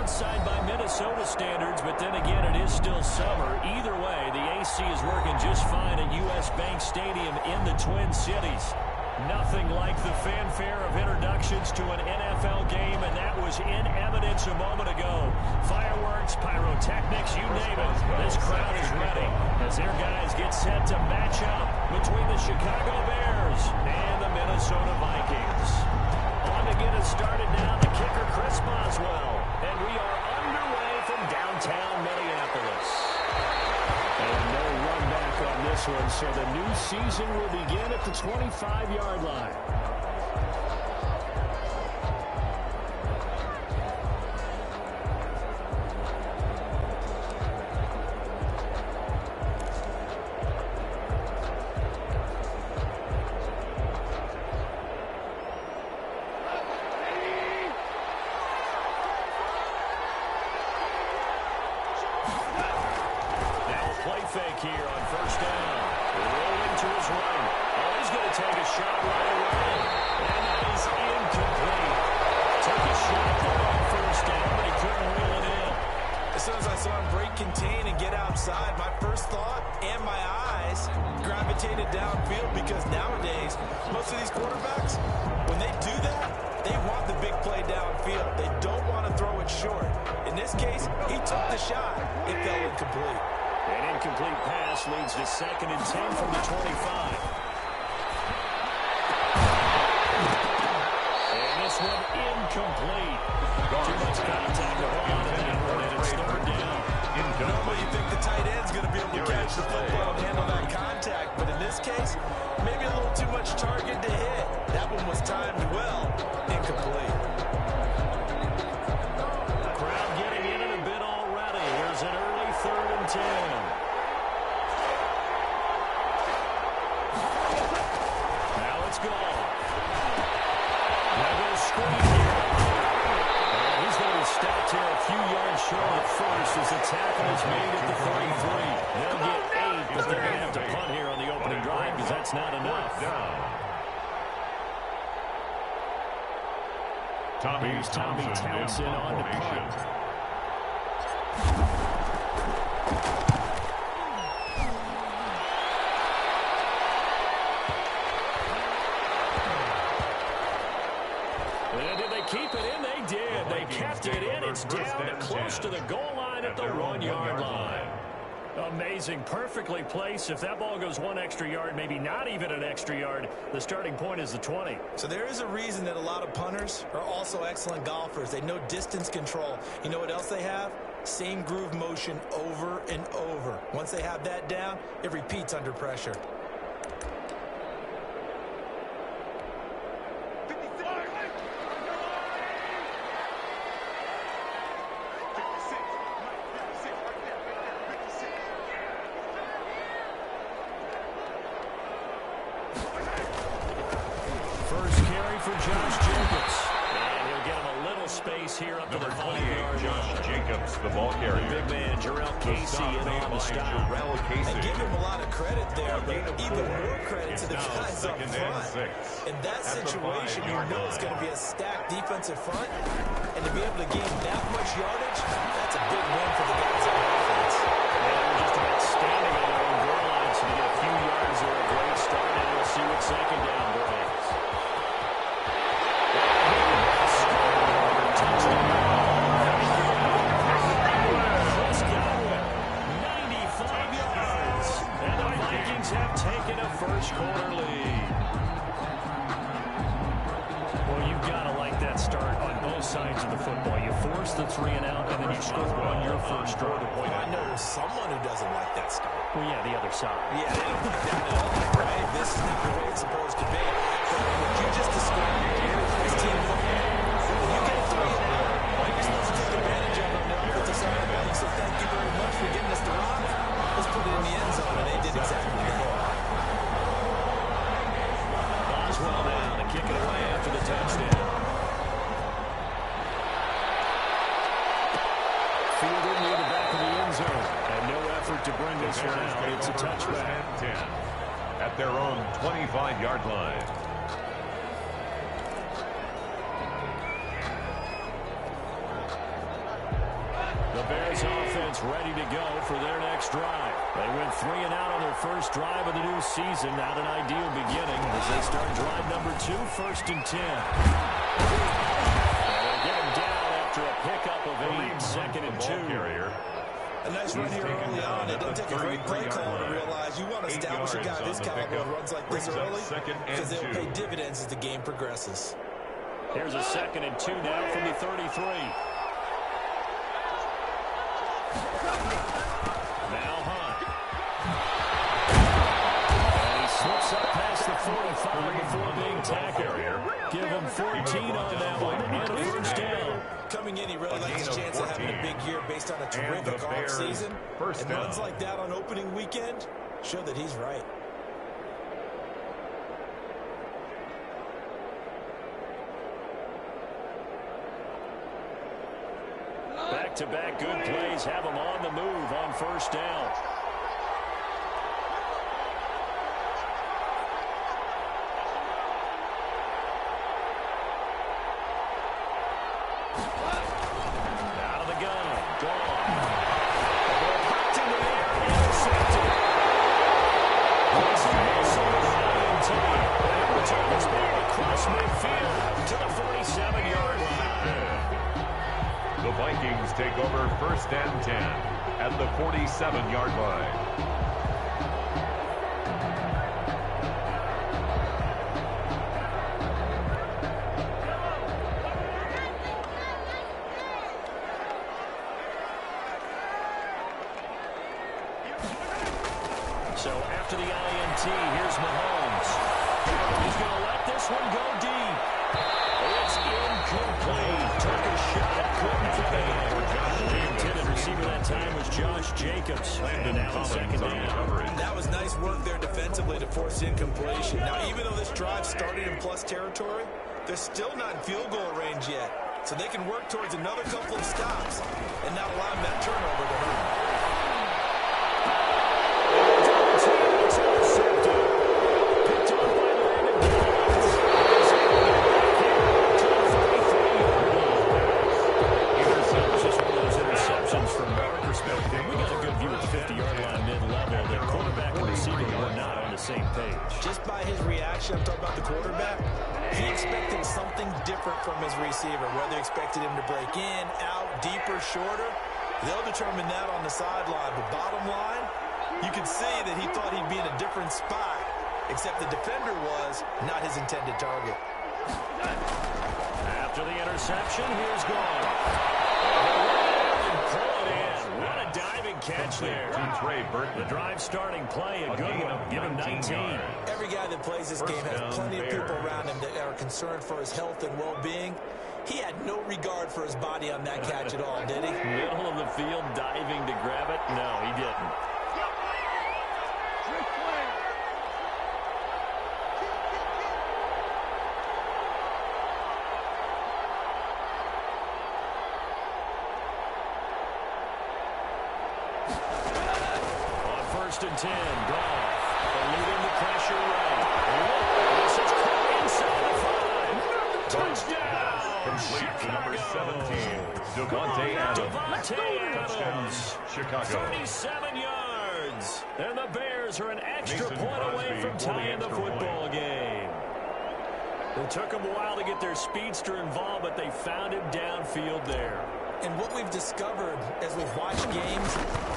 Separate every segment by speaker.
Speaker 1: outside by Minnesota standards, but then again, it is still summer. Either way, the AC is working just fine at U.S. Bank Stadium in the Twin Cities. Nothing like the fanfare of introductions to an NFL game, and that was in evidence a moment ago. Fireworks, pyrotechnics, you name it. This crowd is ready as their guys get set to match up between the Chicago Bears and the Minnesota Vikings. On to get us started now, the kicker, Chris Boswell. And we are underway from downtown Minneapolis. And no run back on this one, so the new season will begin at the 25-yard line. Fake here on first down. Rolling to his right. Oh, he's going to take a shot right away. And that is incomplete. Took a shot there on first down, but he couldn't reel it in.
Speaker 2: As soon as I saw him break contain and get outside, my first thought and my eyes gravitated downfield, because nowadays, most of these quarterbacks, when they do that, they want the big play downfield. They don't want to throw it short. In this case, he took the shot. It fell incomplete.
Speaker 1: An incomplete pass leads to 2nd and 10 from the 25. And this one incomplete. Too much contact to hold on to that one, and it's 3rd down.
Speaker 2: Normally you think the tight end's going to be able to catch the football and handle that contact, but in this case, maybe a little too much target to hit. That one was timed well. Incomplete.
Speaker 1: Crowd getting in it a bit already. Here's an early 3rd and 10. At first as the tackle is made at the 33. They'll get 8, but they're going to have to punt here on the opening drive because that's not enough. Here's Tommy Townsend on to punt. And did they keep it in? They did. They kept it in. It's down to close to the goal line at the 1-yard line. Amazing. Perfectly placed. If that ball goes 1 extra yard, maybe not even an extra yard, the starting point is the 20.
Speaker 2: So there is a reason that a lot of punters are also excellent golfers. They know distance control. You know what else they have? Same groove motion over and over. Once they have that down, it repeats under pressure.
Speaker 1: First carry for Josh Jacobs. And he'll get him a little space here up to the 5-yard line.
Speaker 3: Josh Jacobs, the ball carrier.
Speaker 1: The big man, Jarrell Casey, in on the stop.
Speaker 2: And give him a lot of credit there, but even more credit to the guys up front. In that situation, you know it's going to be a stacked defensive front. And to be able to gain that much yardage, that's a big win for the guys on offense.
Speaker 1: Yeah, they're just about standing on their own goal line, so to get a few yards are a great start, and we'll see what 2nd down brings. Have taken a first-quarter lead. Well, you've got to like that start on both sides of the football. You force the 3 and out, and then you score on your first drive.
Speaker 2: I know someone who doesn't like that start.
Speaker 1: Well, yeah, the other side.
Speaker 2: Yeah, they don't like that at all, right? This is not the way it's supposed to be. But what you just described here is team football. When you get a 3 and out, you're supposed to take advantage of it. Now, put this on the ball. You say, thank you very much for getting us the rock. Let's put it in the end zone, and they did exactly that.
Speaker 1: Boswell now to kick it away after the touchdown. Fielded near the back of the end zone. And no effort to bring this one out. It's a touchback.
Speaker 3: 10 at their own 25-yard line.
Speaker 1: ready to go for their next drive. They went 3 and out on their first drive of the new season. Not an ideal beginning as they start drive number 2, 1st and 10. They're getting down after a pickup of 8, 2nd and 2.
Speaker 2: A nice run here early on. It doesn't take a great play call to realize you want to establish a guy this caliber who runs like this early because they'll pay dividends as the game progresses.
Speaker 1: Here's a 2nd and 2 now from the 33. Now Hunt. And he slips up past the 45 before being tackled. Give him 14 on that one and a first down.
Speaker 2: Coming in, he really likes his chance of having a big year based on a terrific offseason. And runs like that on opening weekend show that he's right.
Speaker 1: Back-to-back good plays have him on the move on first down. Out of the gun. Gone. Back in the air. Intercepted. It's also the INT. And return this ball across midfield to the 47-yard line.
Speaker 3: The Vikings take over 1st and 10 at the 47-yard line.
Speaker 1: So after the INT, here's Mahomes. He's going to let this one go deep. It's incomplete. Took a shot, couldn't fit it. The intended receiver that time was Josh Jacobs. And now second down.
Speaker 2: That was nice work there defensively to force the incompletion. Now, even though this drive started in plus territory, they're still not in field goal range yet. So they can work towards another couple of stops and not allow that turnover to hurt.
Speaker 1: Same page.
Speaker 2: Just by his reaction, I'm talking about the quarterback, he expected something different from his receiver, whether he expected him to break in, out, deeper, shorter. They'll determine that on the sideline. But bottom line, you can see that he thought he'd be in a different spot, except the defender was not his intended target.
Speaker 1: After the interception, here's gone. Pull it in. What a diving catch there. The drive starting play, a good one. Give him 19.
Speaker 2: Every guy that plays this game has plenty of people around him that are concerned for his health and well-being. He had no regard for his body on that catch at all, did he?
Speaker 1: Middle of the field, diving to grab it? No, he didn't. And 10, Goff, eluding the pressure right. This is caught inside the 5. Touchdown!
Speaker 3: Complete to number 17, Devontae Adams. Chicago.
Speaker 1: 37 yards. And the Bears are an extra point away from tying the football game. It took them a while to get their speedster involved, but they found him downfield there.
Speaker 2: And what we've discovered as we've watched games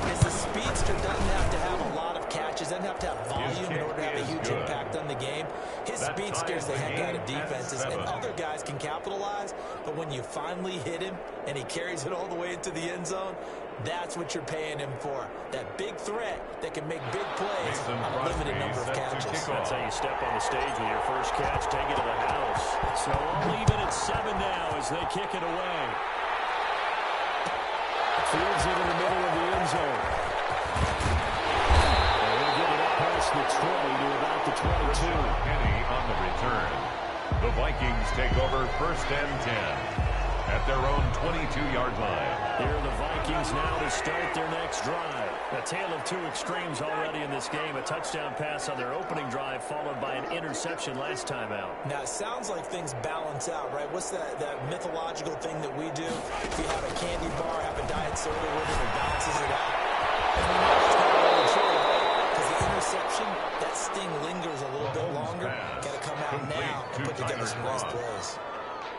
Speaker 2: is the speedster doesn't have to have a lot of catches, doesn't have to have volume in order to have a huge impact on the game. His speed scares the heck out of defenses, and other guys can capitalize, but when you finally hit him and he carries it all the way into the end zone, that's what you're paying him for. That big threat that can make big plays on a limited number of catches.
Speaker 1: That's how you step on the stage with your first catch, take it to the house. So all even at 7 now as they kick it away. Fields it in the middle of the end zone. They're going to get it up past the 20 to about the 22.
Speaker 3: Kenny on the return. The Vikings take over 1st and 10. at their own 22-yard line.
Speaker 1: Here are the Vikings now to start their next drive. A tale of two extremes already in this game. A touchdown pass on their opening drive followed by an interception last time out.
Speaker 2: Now, it sounds like things balance out, right? What's that mythological thing that we do? If you have a candy bar, have a diet soda with it, it balances it out. And we know that's not really true, right? Because the interception, that sting lingers a little bit longer. Got to come out now and put together some nice plays.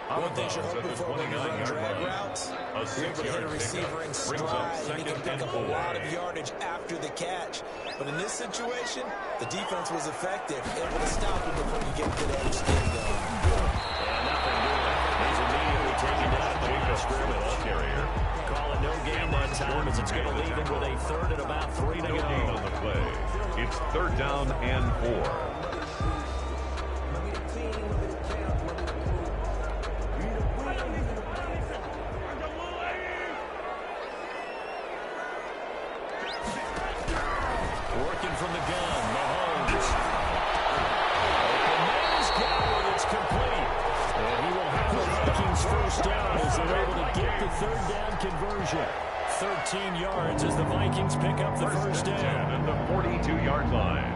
Speaker 2: One thing you're hoping for when you're running drag routes, you're able to hit a receiver in stride, and he can pick up a lot of yardage after the catch. But in this situation, the defense was effective, able to stop him before you get to the edge stand going.
Speaker 1: And nothing doing. He's immediately taken down at the line of scrimmage. Carrier. Call it no gain that time as it's going to leave him with a third and about 3 to go.
Speaker 3: On the play. It's 3rd down and 4.
Speaker 1: From the gun, Mahomes. Open man's covered, it's complete. And he will have the Vikings first down as they're able to get the 3rd down conversion. 13 yards as the Vikings pick up the first down.
Speaker 3: At the 42-yard line.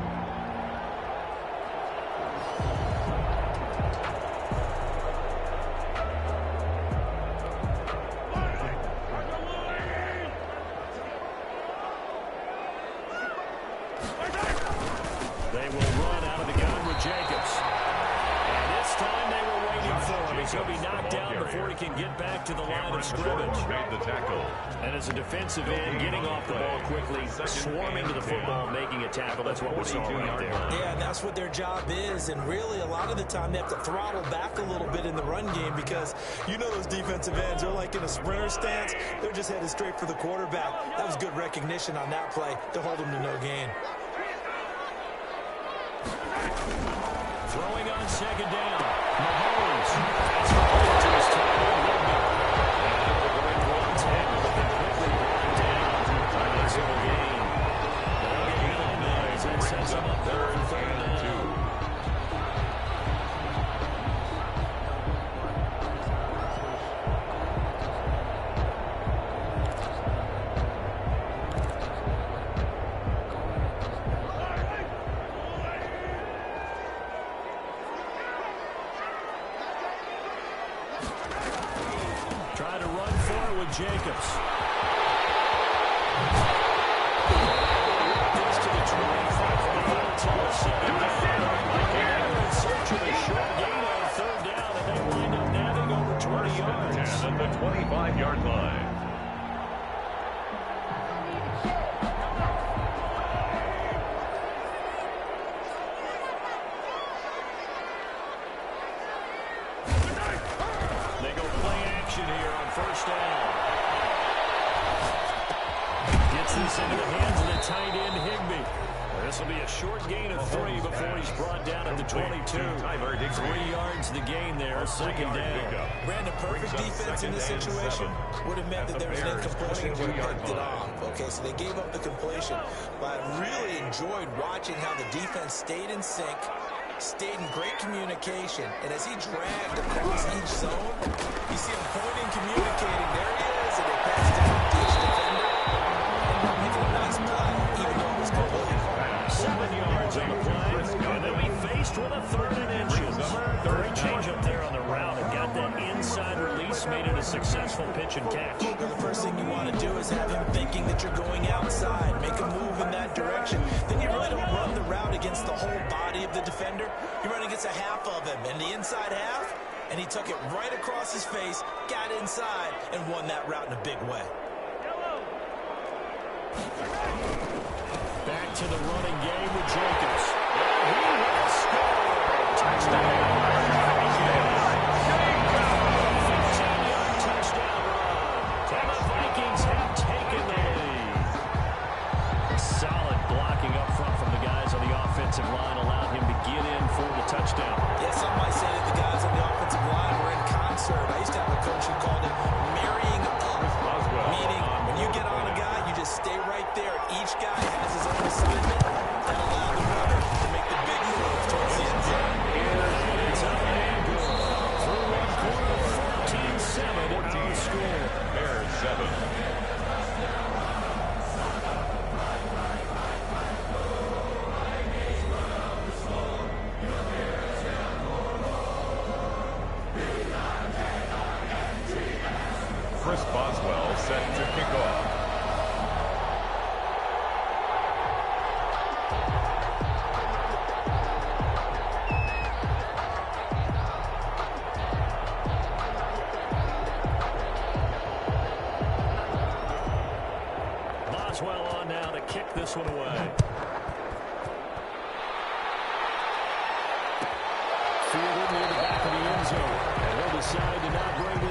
Speaker 1: They will run out of the gun with Jacobs. And this time they were waiting for him. He's going to be knocked down before he can get back to the line of scrimmage.
Speaker 3: Made the tackle.
Speaker 1: And as a defensive end, getting off the ball quickly, swarming to the football, making a tackle. That's what we saw right there.
Speaker 2: Yeah, and that's what their job is. And really, a lot of the time, they have to throttle back a little bit in the run game because you know those defensive ends, they're like in a sprinter stance. They're just headed straight for the quarterback. That was good recognition on that play to hold him to no gain.
Speaker 1: Throwing on 2nd down. Mahomes. That's right to his tight end. And going 110, but they quickly brought down. Nice little gain. They'll get 9 yards. That sets them up there for 3rd down. Try to run forward with Jacobs. This to the 25, to the 2nd down. In search of a short gain on 3rd down, and they wind up nabbing over 20 yards.
Speaker 3: At the 25-yard line.
Speaker 1: They go play action here on 1st down. Gets this into the hands of the tight end, Higbee. This will be a short gain of 3 before he's brought down at the 22. 3 yards the gain there, 2nd down.
Speaker 2: Brandon, perfect defense in this situation would have meant that there was an incompletion and would have picked it off. Okay, so they gave up the completion. But I really enjoyed watching how the defense stayed in sync, stayed in great communication, and as he dragged across each zone, you see him pointing, communicating. There he is, and they passed it out to each defender. And making a nice play, even though it was complete.
Speaker 1: 7 yards on the play, and they'll be faced with a 3rd and inches. Great change up there on the route and got that inside release, made it a successful pitch and catch.
Speaker 2: Well, the first thing you want to do is have him thinking that you're going outside, make a move in that direction. Then you really don't run the route against the whole body of the defender. You run against a half of him, and the inside half, and he took it right across his face, got inside, and won that route in a big way.
Speaker 1: Back to the running game with Jacobs. He will score. Touchdown. 15-yard touchdown run. And the Vikings have taken the lead. Solid blocking up front from the guys on the offensive line allowed him to get in for the touchdown.
Speaker 2: Yeah, some might say that the guys on the offensive line were in concert. I used to have a coach who called it marrying up. Meaning, when you get on a guy, you just stay right there. Each guy has his own assignment that allowed the runner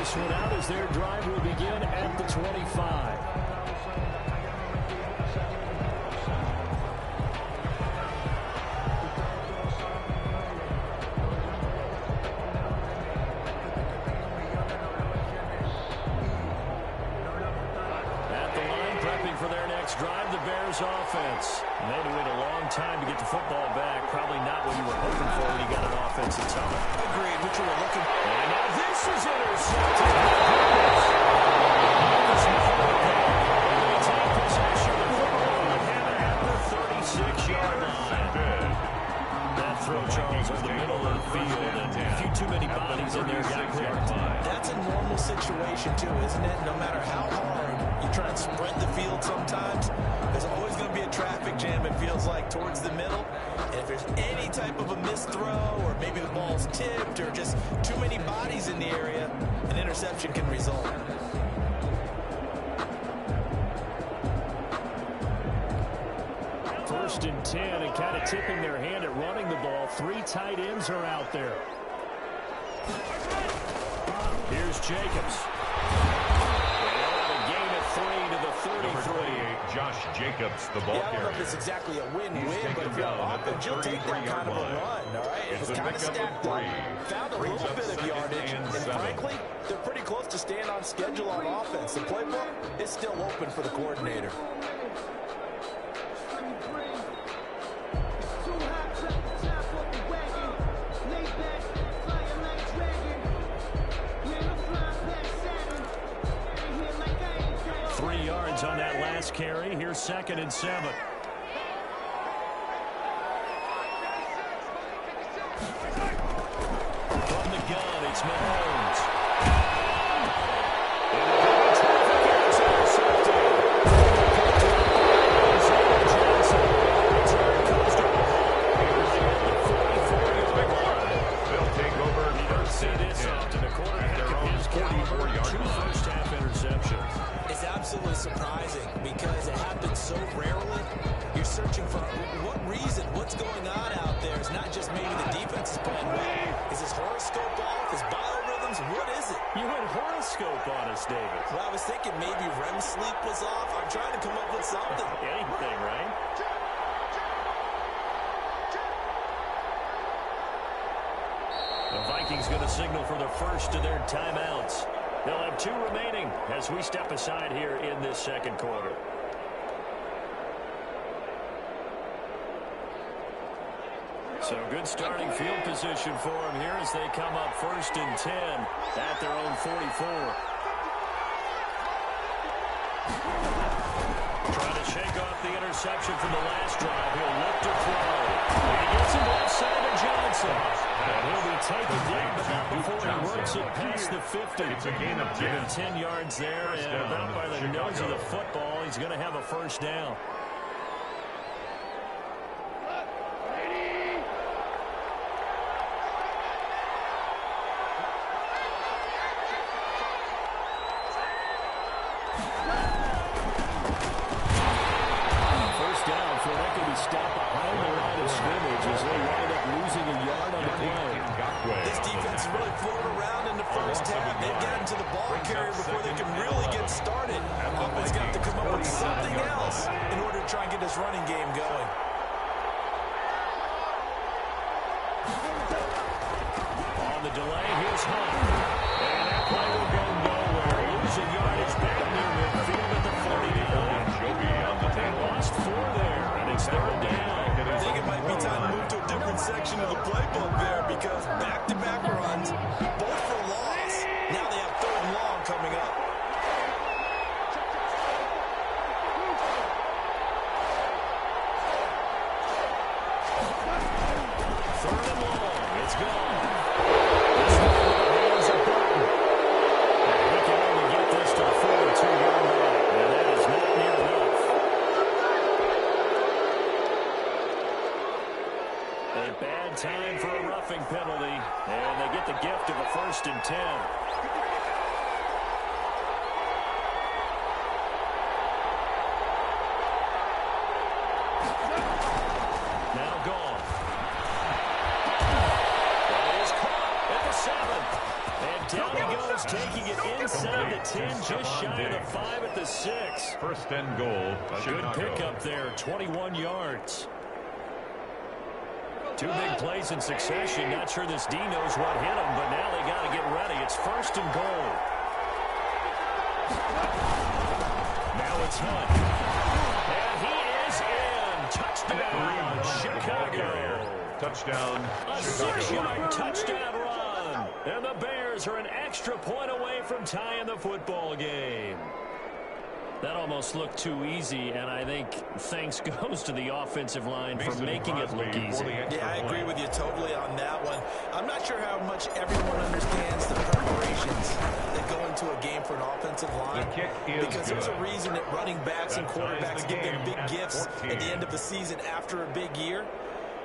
Speaker 1: next one out as their drive will begin at the 25. For their next drive, the Bears offense. And they had to wait a long time to get the football back. Probably not what you were hoping for when you got an offensive tunnel.
Speaker 2: Agreed, what you were looking for.
Speaker 1: And now this is intercepted. They take possession of the football with him at the 36-yard line. That throw, Charles, over the middle of the field. And a few too many bodies in there got picked.
Speaker 2: That's a normal situation, too, isn't it? No matter how hard you try and spread the field sometimes, there's always going to be a traffic jam, it feels like, towards the middle. And if there's any type of a missed throw, or maybe the ball's tipped, or just too many bodies in the area, an interception can result.
Speaker 1: First and 10, and kind of tipping their hand at running the ball. 3 tight ends are out there. Here's Jacobs. And a gain of 3 to the 33.
Speaker 3: Josh Jacobs, the ball
Speaker 2: I don't know
Speaker 3: carrier.
Speaker 2: if it's exactly a win-win, but if you're on offense, you'll take that kind of a run, all right? It's kind of stacked up. Found a little bit of yardage, and frankly, they're pretty close to staying on schedule on offense. The playbook is still open for the coordinator.
Speaker 1: On that last carry. Here's 2nd and 7. From the gun, it's Mahomes.
Speaker 3: They'll take over first and 10
Speaker 1: at their own 44-yard line. First-half interceptions.
Speaker 2: It's absolutely surprising because it happens so rarely. You're searching for what reason, what's going on out there. It's not just maybe the defense is playing well. Is his horoscope off? His biorhythms? What is it?
Speaker 1: You went horoscope on us, David.
Speaker 2: Well, I was thinking maybe REM sleep was off. I'm trying to come up with something.
Speaker 1: Anything, right? The Vikings going to signal for the first of their timeouts. They'll have 2 remaining as we step aside here in this second quarter. So good starting field position for them here as they come up 1st and 10 at their own 44. Trying to shake off the interception from the last drive. He'll look to throw. And he gets it left side of Johnson. And he'll be taken down, but not before he works it past the 50.
Speaker 3: It's a gain of 10.
Speaker 1: 10 yards there, and about by the nose of the football, he's going to have a first down. First down for that could be stopped behind the line of scrimmage as they wind up losing a yard on the play.
Speaker 2: This defense is really floating around in the first half. They've gotten to the ball carrier before they can really get started. Offense got to come up with something else in order to try and get this running game going.
Speaker 1: On the delay, here's Hunt. And that play will go nowhere. Losing yardage back near midfield at the 49. They lost 4 there, and it's 3rd down.
Speaker 2: I think it might be time to move to a different section of the playbook there because back-to-back runs, both for loss. Now they have 3rd and long coming up.
Speaker 1: Third and long. It's gone. Hands are button. And he can only get this to the 42-yard line. And that is not near enough. A bad time for a roughing penalty. And they get the gift of a 1st and 10. Now gone. That is caught at the 7. And down he goes, taking it 10, just shy of the 5 at the 6.
Speaker 3: First and goal,
Speaker 1: A
Speaker 3: Chicago.
Speaker 1: good pickup there, 21 yards. Two big plays in succession. Not sure this D knows what hit him, but now they got to get ready. It's first and goal. Now it's Hunt. And he is in. Touchdown, Chicago.
Speaker 3: Touchdown,
Speaker 1: A
Speaker 3: Chicago.
Speaker 1: 6-yard touchdown run. And the Bears are an extra point away from tying the football game. That almost looked too easy, and I think thanks goes to the offensive line for making it look easy.
Speaker 2: Yeah, I agree with you totally on that one. I'm not sure how much everyone understands the preparations that go into a game for an offensive line.
Speaker 3: The kick is
Speaker 2: because there's a reason that running backs and quarterbacks get their big gifts at the end of the season after a big year.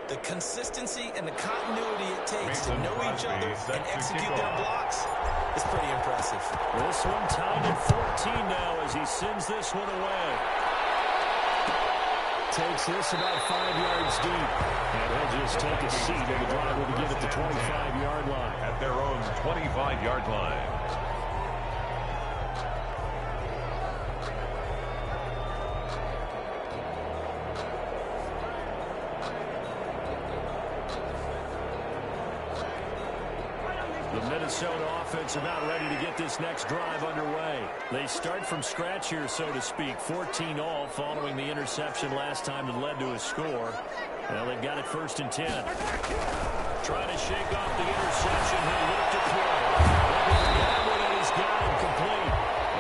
Speaker 2: The consistency and the continuity it takes to know each other and execute their blocks is pretty impressive.
Speaker 1: This one tied at 14 now as he sends this one away. Takes this about 5 yards deep. And he'll just take a seat, and the drive will begin at the 25-yard line.
Speaker 3: At their own 25-yard line.
Speaker 1: The Minnesota offense about ready to get this next drive underway. They start from scratch here, so to speak. 14 all following the interception last time that led to a score. Well, they've got it first and 10. Trying to shake off the interception. He'll look to throw. And he's got him complete.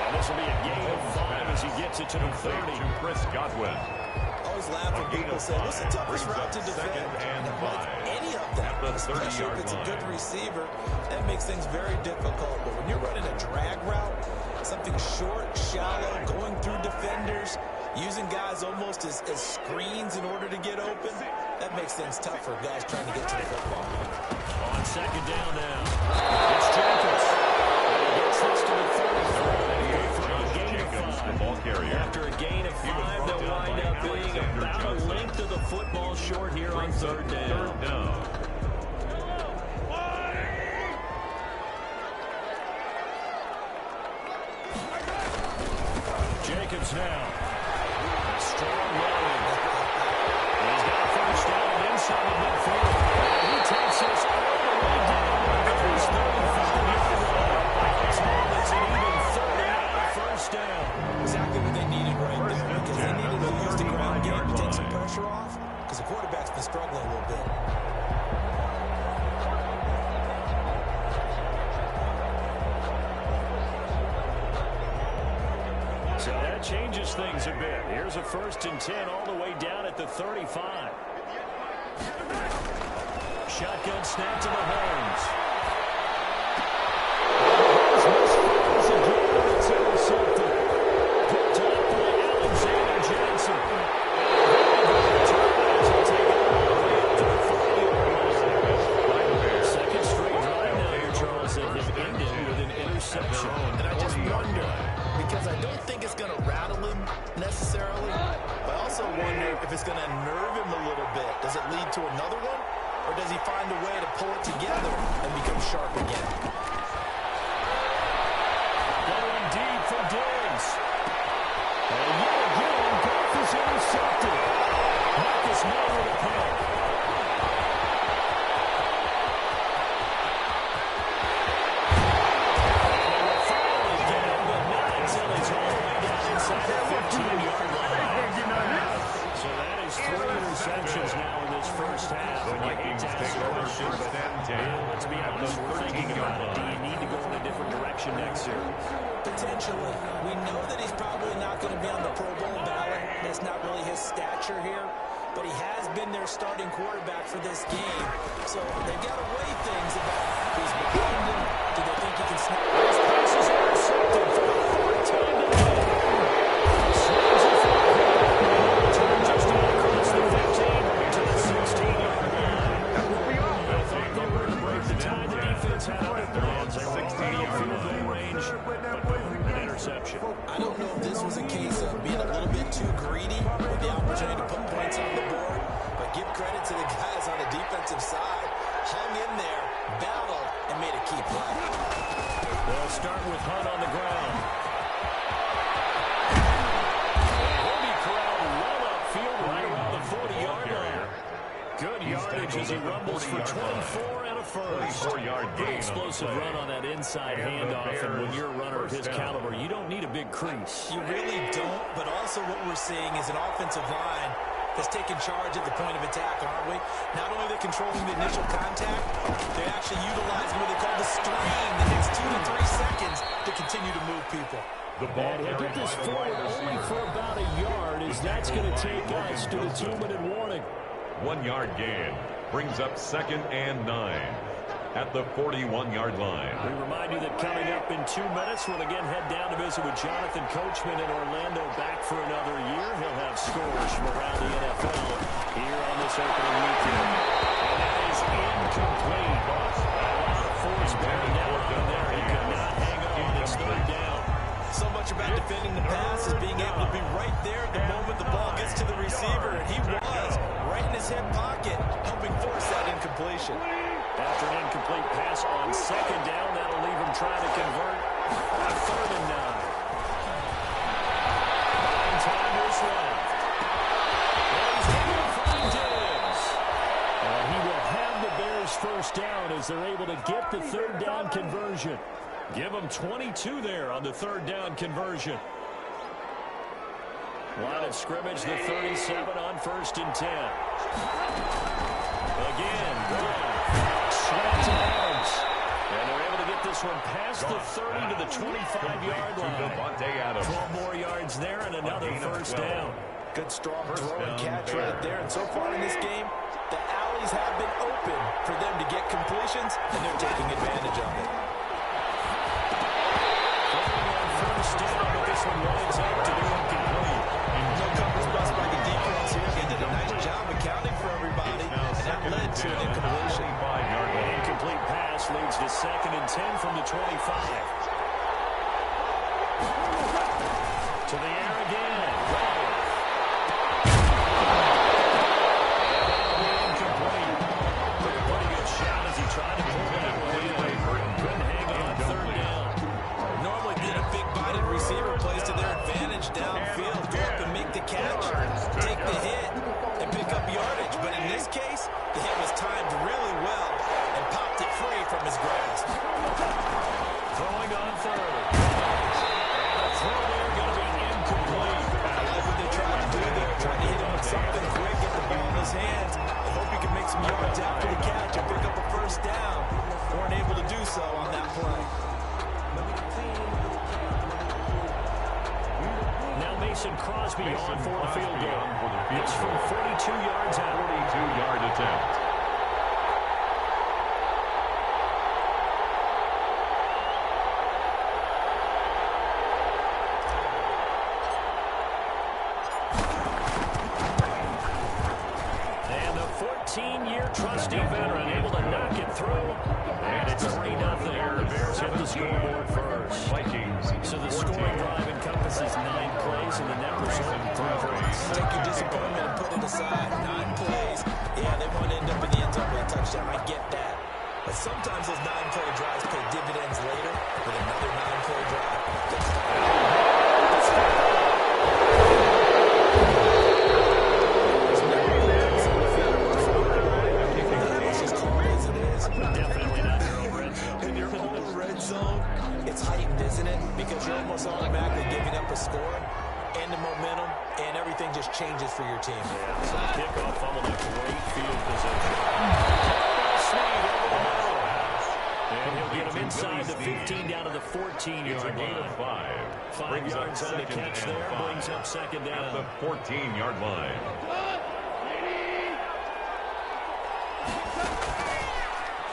Speaker 1: And this will be a gain of 5 as he gets it to the 30.
Speaker 3: To Chris Godwin.
Speaker 2: Always laugh when people say, what's the toughest route to defend? Any of them, especially if it's a good receiver, that makes things very difficult. But when you're running a drag route, something short, shallow, going through defenders, using guys almost as screens in order to get open, that makes things tough for guys trying to get to the football.
Speaker 1: On second down now, it's Jacobs. He gets this to the 35. After a gain of 5, they'll wind up being about a length of the football short here on third down. Jacobs now. A strong run. He's got a first down inside the midfield. He takes us all the way down to his 35-yard line. It's an even 30 on a first down.
Speaker 2: Exactly what they needed right there, because they needed to use the ground game to take some pressure off, because the quarterback's been struggling a little bit.
Speaker 1: So that changes things a bit. Here's a first and 10 all the way down at the 35. Shotgun snap to Mahomes. Misfires again. It's intercepted. Picked up by Alexander Jackson. Second straight drive now here, Charles, that have ended with an interception.
Speaker 2: And I just wonder, because I don't think it's going to rattle him necessarily, but I also wonder if it's going to nerve him a little bit. Does it lead to another one? Or does he find a way to pull it together and become sharp again?
Speaker 1: Going deep for Diggs. And yet again, Goff is intercepted. Marcus May with a pick. They will finally get him, but not until he's all the way down inside the 15-yard line. So that is 3 interceptions now in this first half.
Speaker 3: The Vikings take over first and 10.
Speaker 1: Let's be honest, we're thinking about it. Do you need to go in a different direction next year?
Speaker 2: Potentially. We know that he's probably not going to be on the Pro Bowl ballot. That's not really his stature here. But he has been their starting quarterback for this game. So they've got to weigh things about who's behind him. Do they think he can snap? His pass is intercepted for the 4th time today. Snaps it for the turn just across the 15 to the 16-yard line. I thought they were going to break the tie. The defense had other plans. They were already in field goal range, but an interception. I don't know if this was a case of being a little bit too greedy with the opportunity to put points on the board, but give credit to the guys on the defensive side. Hung in there, battled, and made a key play.
Speaker 1: They'll start with Hunt on the ground. He'll be corralled well upfield right around the 40-yard line. Good yardage as he rumbles for 24 and a first. Pretty explosive run on that inside handoff, and when you're a runner of his caliber, you don't need a big crease.
Speaker 2: You really don't, but also what we're seeing is an offensive line that's taking charge at the point of attack, aren't we? Not only are they controlling the initial contact, they're actually utilizing what they call the stream the next 2 to 3 seconds to continue to move people.
Speaker 1: And he'll get this forward only for about a yard, as that's going to take us to the 2-minute warning.
Speaker 3: 1 yard gain brings up 2nd and 9 at the 41-yard line.
Speaker 1: We remind you that coming up in 2 minutes, we'll again head down to visit with Jonathan Coachman in Orlando, back for another year. He'll have scores from around the NFL here on this opening weekend. And that is incomplete. Force bearing down from there. He could not hang on. It's 3rd down.
Speaker 2: So much about defending the pass is being able to be right there the moment the ball gets to the receiver, and he was right in his hip pocket, helping force that incompletion.
Speaker 1: After an incomplete pass on 2nd down, that'll leave him trying to convert on 3rd and 9. 9 timers left. And he's able to find Diggs. He will have the Bears first down as they're able to get the 3rd down conversion. Give them 22 there on the 3rd down conversion. Line of scrimmage, the 37 on 1st and 10. Again, slant to Adams. And they're able to get this one past the 30 to the 25-yard line. 12 more yards there and another 1st down.
Speaker 2: Good strong throw and catch right there. And so far in this game, the alleys have been open for them to get completions, and they're taking advantage of it.
Speaker 1: First down, but this one winds up to be incomplete.
Speaker 2: No coverage bust by the defense here. They did a nice job accounting for everybody, and that led to an incompletion.
Speaker 1: An incomplete pass leads to 2nd and 10 from the 25. To the air again. Incomplete. Took a pretty good shot as he tried to pull that one in. Couldn't hang on 3rd down.
Speaker 2: Normally being a big-bodied receiver plays to their advantage downfield. Go up and make the catch, take the hit, and pick up yardage. But in this case, the hit was timed really well and popped it free from his grasp.
Speaker 1: Throwing on 3rd. And a throw there going to be incomplete.
Speaker 2: I like what they tried to do there, trying to hit him with something quick, get the ball in his hands, and hope he can make some yards after the catch and pick up a 1st down. Weren't able to do so on that play.
Speaker 1: Now Mason Crosby on for the field goal. It's from 42 yards out.
Speaker 3: 42-yard attempt.
Speaker 1: And the 14-year trusty veteran able to knock it through. And it's 3-0. The Bears hit the scoreboard first.
Speaker 3: Vikings.
Speaker 1: So the scoring drive encompasses 9 plays and the net result 3 points.
Speaker 2: Take your disappointment and put it aside. 9 plays. Yeah, they want to end up in the end zone with a touchdown. I get that. But sometimes those 9-play drives pay dividends later with another 9-play drive.
Speaker 1: Definitely not their own red zone.
Speaker 2: In your own red zone, it's heightened, isn't it? Because you're almost automatically giving up a score and the momentum, and everything just changes for your team.
Speaker 1: Yeah, so the kickoff followed a great field position. Sneed over the middle. And he'll get him inside the 15 down to the 14-yard line. 5 yards on the catch there, brings up 2nd down.
Speaker 3: At the 14-yard line.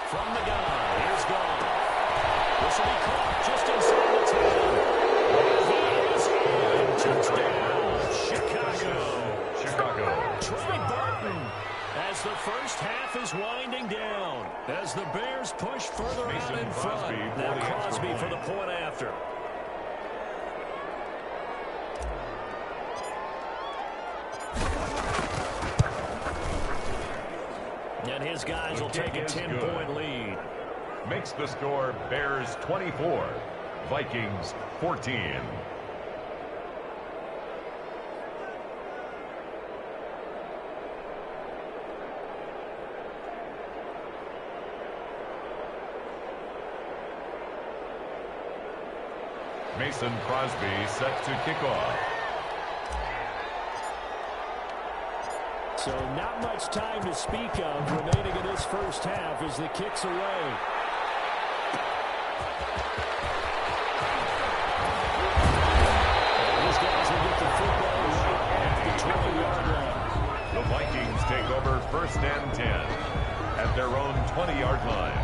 Speaker 1: From the gun, here's Gone. This will be caught just inside the 10. He is in. Touchdown, Chicago. Troy Barton, as the first half is winding down, as the Bears push further out in front. Now Crosby for the point after. And his guys will take a 10-point lead.
Speaker 3: makes the score Bears 24, Vikings 14. Mason Crosby set to kick off.
Speaker 1: So not much time to speak of remaining in this first half as the kick's away. These guys will get the football right at the 20-yard line.
Speaker 3: The Vikings take over 1st and 10 at their own 20-yard line.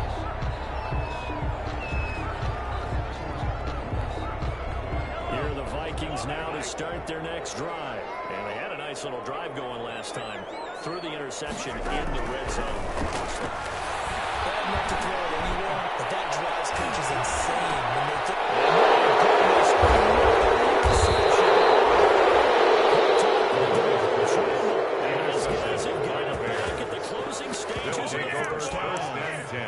Speaker 1: Vikings now to start their next drive. And they had a nice little drive going last time. Threw the interception in the red zone.
Speaker 2: Bad enough to throw it anywhere, but that drive stretch is insane when they get...
Speaker 1: And these guys have got it back at the closing stages of the first half.
Speaker 3: 1st and 10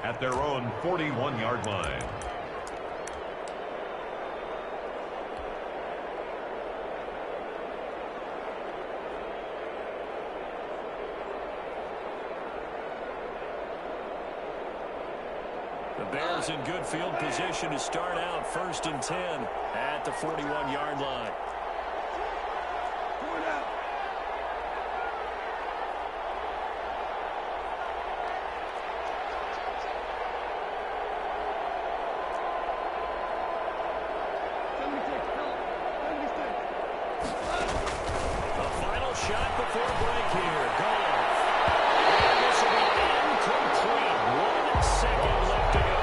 Speaker 3: at their own 41-yard line.
Speaker 1: The Bears in good field position to start out 1st and 10 at the 41-yard line. A final shot before break here. Goal. And this will be incomplete. 1 second left to go.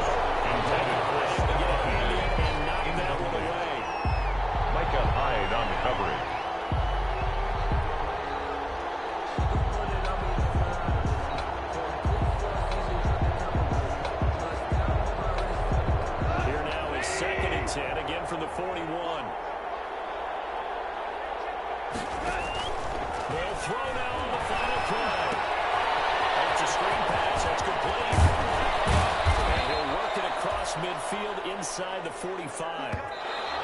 Speaker 1: Intended play to get a hand in and knock that one away.
Speaker 3: Micah Hyde on the coverage.
Speaker 1: Here now is 2nd and 10, again from the 41. They'll throw now on the final play. That's a screen pass. That's complete. And he'll work it across midfield inside the 45.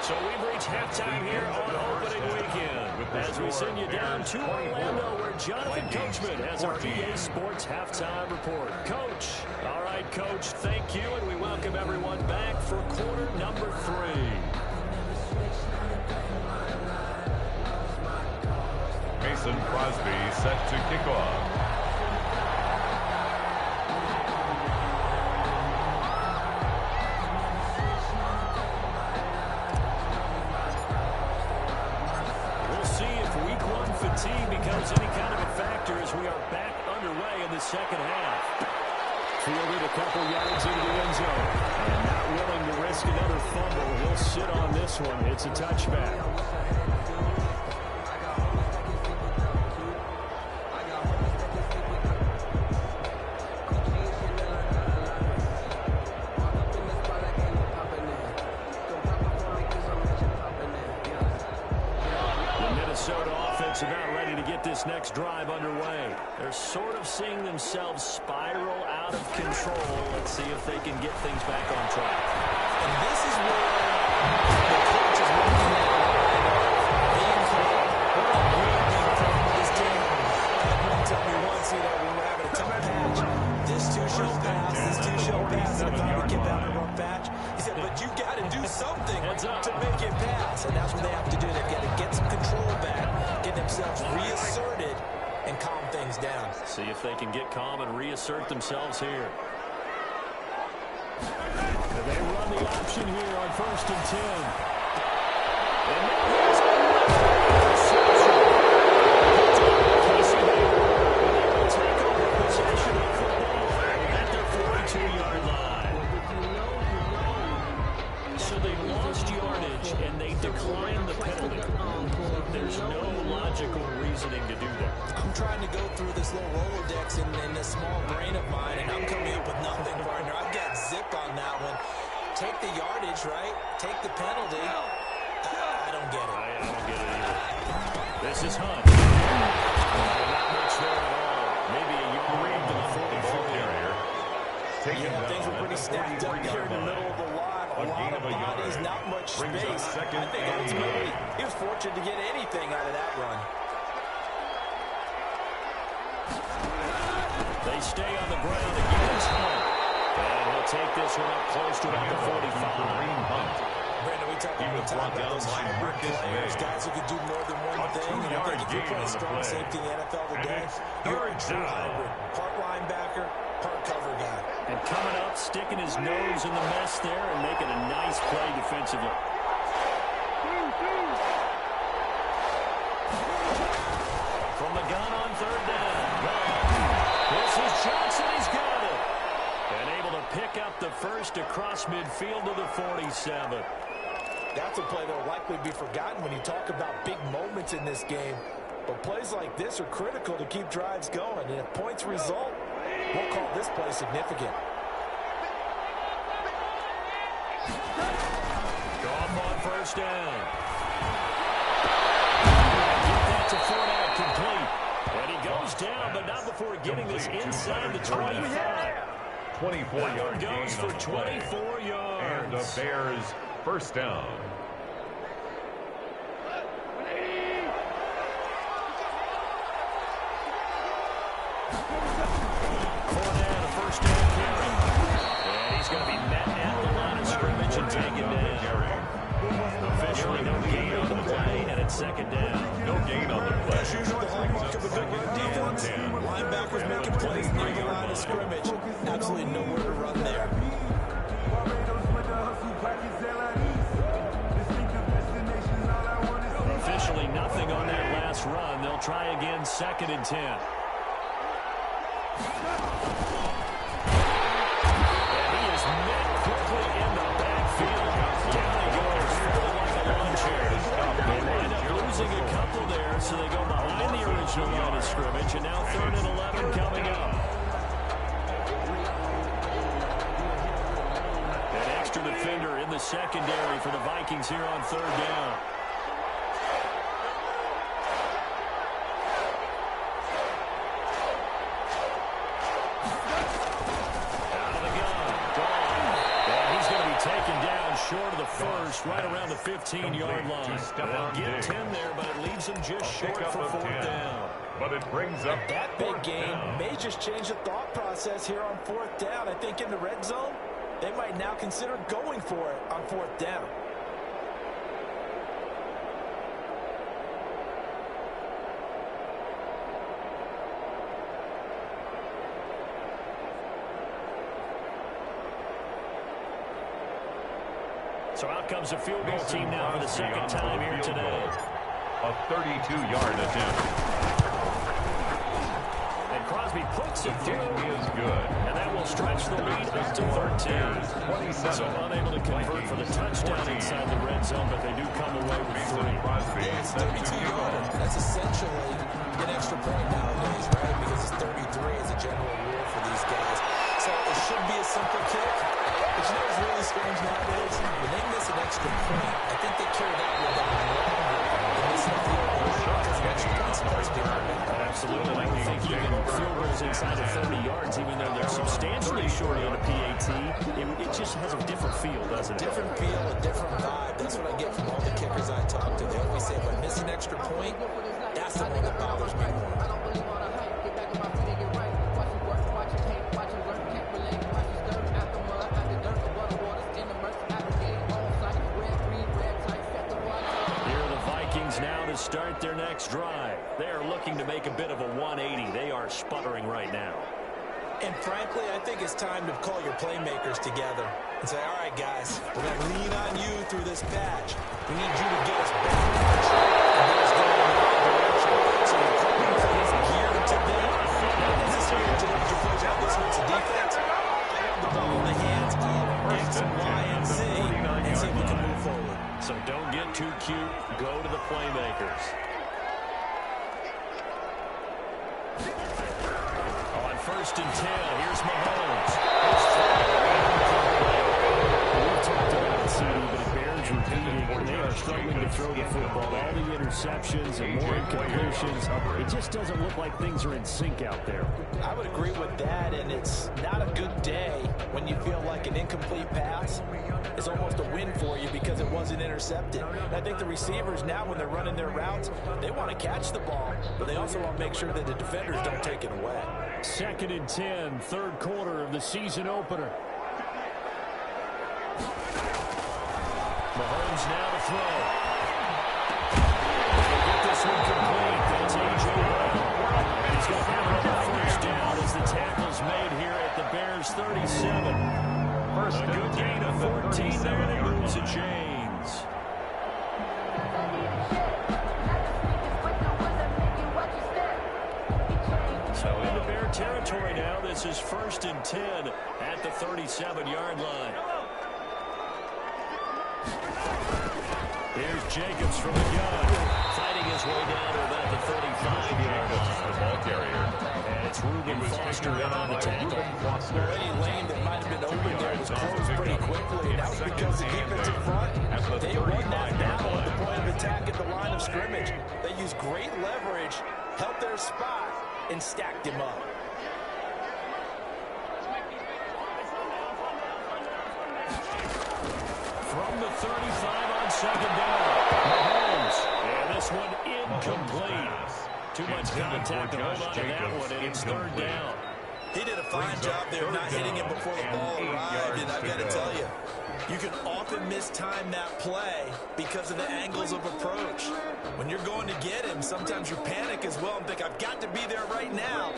Speaker 1: So we've reached halftime here on opening weekend as we send you down to Orlando where Jonathan Coachman has our EA Sports halftime report. Coach. All right, Coach, thank you, and we welcome everyone back for quarter number 3.
Speaker 3: Mason Crosby set to kick off.
Speaker 1: We'll see if week 1 fatigue becomes any kind of a factor as we are back underway in the second half. Fielded a couple yards into the end zone. And not willing to risk another fumble. He'll sit on this one. It's a touchback. About ready to get this next drive underway. They're sort of seeing themselves spiral out of control. Let's see if they can get things back on track.
Speaker 2: And this is where the coach is looking at being clear. What a great thing from this team. You tell me once, that we were having a tough patch. This too shall pass. This too shall pass. And if I would get down a rough patch, he said, but you got to do something to make it pass. And that's what they have to do. They've got to get some control back, get themselves reasserted, and calm things down.
Speaker 1: See if they can get calm and reassert themselves here. And they run the option here on 1st and 10. And now here's a interception. Casey Hayward will take over possession of football at their 42-yard line. So they lost yardage and they declined the penalty. There's no logical reasoning to do that.
Speaker 2: I'm trying to go through this little Rolodex in this small brain of mine, and I'm coming up with nothing, partner. I've got zip on that one. Take the yardage, right? Take the penalty. I don't get it.
Speaker 1: I don't get it either. This is Hunt. Not much there at all. Maybe a yard to the 44
Speaker 3: carrier
Speaker 2: Yeah, things were pretty stacked up here in the middle of the lot. A lot of bodies, not much space. I think ultimately he was fortunate to get anything out of that run.
Speaker 1: They stay on the ground against Hunt. And he'll take this one up close to about the 45.
Speaker 2: Brandon, we talk all the time about those hybrid players, guys who can do more than one thing. And I think if you're playing strong safety in the NFL today, you're a true hybrid. Part linebacker, part cover guy.
Speaker 1: And coming up, sticking his nose in the mess there and making a nice play defensively. From the gun on third down. This is Johnson. He's got it. And able to pick up the first across midfield to the 47.
Speaker 2: That's a play that will likely be forgotten when you talk about big moments in this game. But plays like this are critical to keep drives going. And if points result, we'll call this play significant.
Speaker 1: Go up on first down. Get that to Fournette, complete. And he goes down, but not before getting this inside the 25.
Speaker 3: 24-yard gain
Speaker 1: goes for 24 yards.
Speaker 3: And the Bears first down.
Speaker 1: Fournette, a first down carry. And he's going to be met at the line of scrimmage and taken down. Officially no gain on the play, and it's second down.
Speaker 3: No gain on the play.
Speaker 2: That's usually the hallmark of a good run defense. Linebackers making plays near the line of scrimmage. Absolutely nowhere to run there.
Speaker 1: Officially nothing on that last run. They'll try again, second and 10. And he is met quickly in the backfield. Down he goes, feeling like a lawn chair. They wind up losing a couple there, so they go behind the original line of scrimmage, and now third and 11 coming up. An extra defender in the secondary for the Vikings here on third down. Short of the first, right around the 15-yard line. They'll get 10 there, but it leaves them just short for fourth down.
Speaker 3: But it brings up
Speaker 2: that big game may just change the thought process here on fourth down. I think in the red zone, they might now consider going for it on fourth down.
Speaker 1: So out comes the field goal team now for the second time here today.
Speaker 3: A 32-yard attempt.
Speaker 1: And Crosby puts it through.
Speaker 3: Is good.
Speaker 1: And that will stretch the lead up to 13. So unable to convert for the touchdown inside the red zone, but they do come away with 3.
Speaker 2: Yeah, it's 32-yarder. That's essentially an extra point nowadays, right? Because it's 33 as a general rule for these guys. So it should be a simple kick. But you know what's really strange nowadays? When they miss an extra point, I think they carry that with them longer than missing a field goal because an extra point's supposed to be hard.
Speaker 1: Absolutely. I don't think even field goals inside of 30 yards, even though they're substantially short on a PAT, it just has a different feel, doesn't it?
Speaker 2: Different feel, a different vibe. That's what I get from all the kickers I talk to. They always say, if I miss an extra point, that's the one that bothers me more.
Speaker 1: Now to start their next drive. They are looking to make a bit of a 180. They are sputtering right now.
Speaker 2: And frankly, I think it's time to call your playmakers together and say, all right, guys, we're going to lean on you through this patch. We need you to get us back and get us going in the right direction. So the calling plays geared to them, not necessarily to what your plays out this week's defense. I have the ball in the hands of X, Y, and Z and see if we can move forward.
Speaker 1: So don't get too cute. Go to the playmakers. On first and 10, here's Mahomes. We've talked about it, CD, but it bears repeating. And they are struggling to throw the football. All the interceptions and more incompletions. It just doesn't look like things are in sync out there.
Speaker 2: I would agree with that, and it's not a good day when you feel like an incomplete pass is almost a win for you because it wasn't intercepted. And I think the receivers now, when they're running their routes, they want to catch the ball, but they also want to make sure that the defenders don't take it away.
Speaker 1: 2nd and 10, third quarter of the season opener. Mahomes now to throw. He'll get this one complete. That's A.J. Brown. And he's going to have another first down as the tackle's made here at the Bears 37. A good gain of 14 there, and it moves the chains. So into Bear territory now. This is 1st and 10 at the 37-yard line. Here's Jacobs from the gun, fighting his way down to about the 35-yard line.
Speaker 3: The ball carrier.
Speaker 1: And it's Reuben Foster in on the tackle.
Speaker 2: Any lane that might have been open there was closed pretty quickly, and that was because the defense in front, they won that battle at the point of attack at the line of scrimmage. They used great leverage, held their spot, and stacked him up.
Speaker 1: From the 35 on 2nd down. Mahomes. And this one incomplete. Too much contact to hold on to that one, and it's 3rd down.
Speaker 2: He did a fine job there not hitting him before the ball arrived, and I've got to tell you, you can often mistime that play because of the angles of approach. When you're going to get him, sometimes you panic as well and think, I've got to be there right now.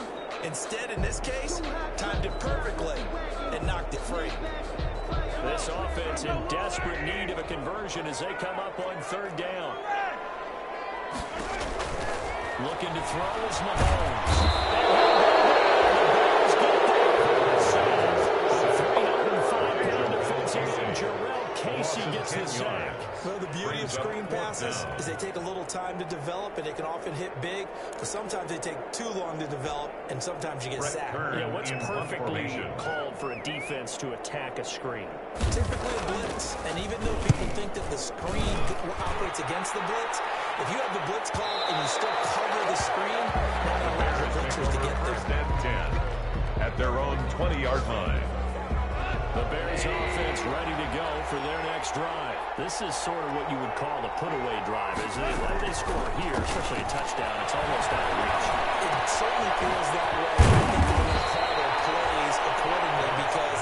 Speaker 2: Instead, in this case, timed it perfectly and knocked it free.
Speaker 1: This offense in desperate need of a conversion as they come up on 3rd down. Looking to throw is Mahomes. 305-pound defensive end Jarrell Casey gets the sack.
Speaker 2: Well, the beauty of screen passes is they take a little time to develop, and they can often hit big, but sometimes they take too long to develop, and sometimes you get sacked.
Speaker 1: Yeah, what's perfectly called for a defense to attack a screen?
Speaker 2: Typically a blitz, and even though people think that the screen operates against the blitz, if you have the blitz called and you still cover the screen, that allows the blitzers to get there.
Speaker 3: 1st and 10 at their own 20-yard line.
Speaker 1: The Bears offense ready to go for their next drive. This is sort of what you would call the put-away drive, isn't it? When they score here, especially a touchdown, it's almost out of reach.
Speaker 2: It certainly feels that way. I think they're going to call their plays accordingly because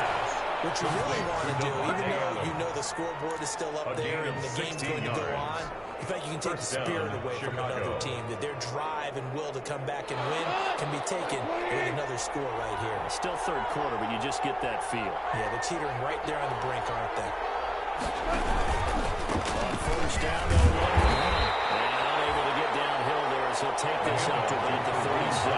Speaker 2: what you really want to do, even though you know the scoreboard is still up there and the game's going to go on, in fact, you can take the spirit away from another team, that their drive and will to come back and win can be taken with another score right here.
Speaker 1: Still 3rd quarter, but you just get that feel.
Speaker 2: Yeah, they're teetering right there on the brink, aren't they?
Speaker 1: On 1st down, they'll run with him. And unable to get downhill there as he'll take this up to about the 37.